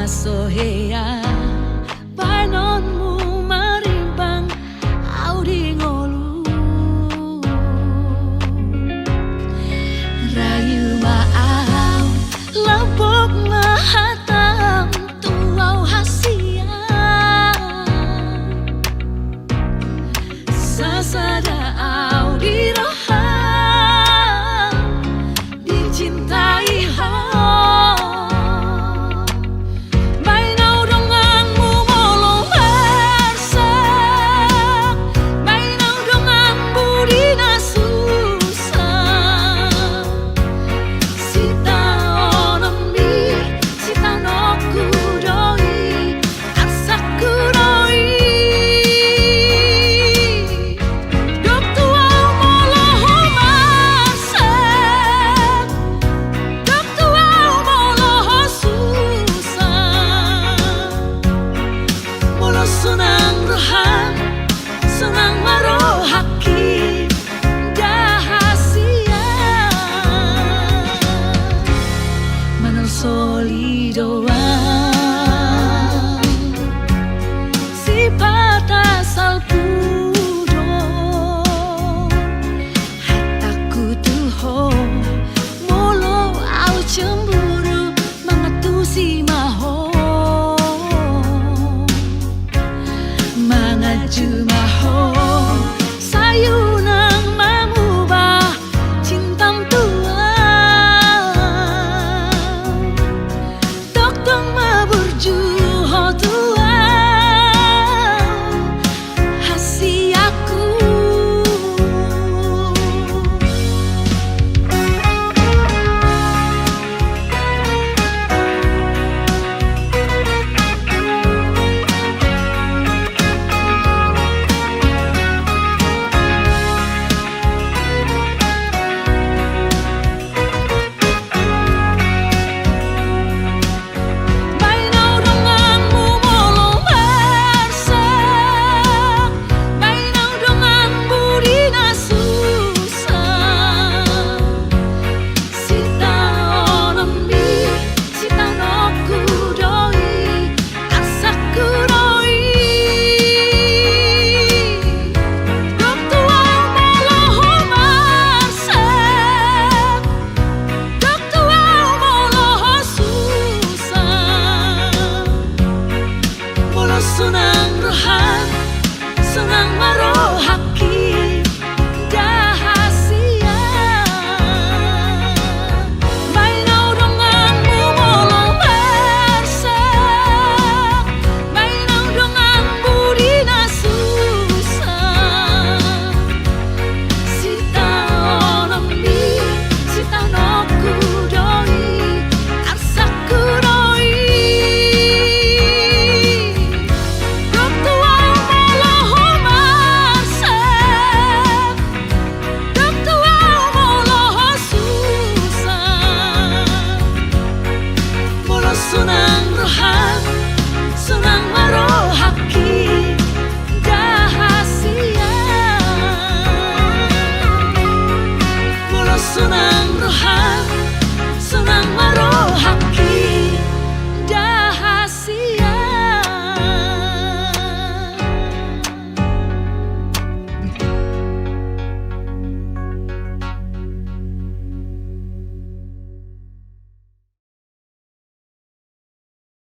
sohea panonmu marimbang audi ngolu rayu maau labok mahatam tuau hasia sasada audi roham dicintai senang rohan, senang marohaki dahasia manal solidoa sifat asal pudo hataku tuho molo au cemburu mengatusi maho Jumaho sayunang mengubah cintam tua Doktong maburjuho tua hasiaku senang rohan, senang marohaki dahasia mainau denganmu molong bersak mainau denganmu dina susah sita onombi sita noku doi asaku doi Senang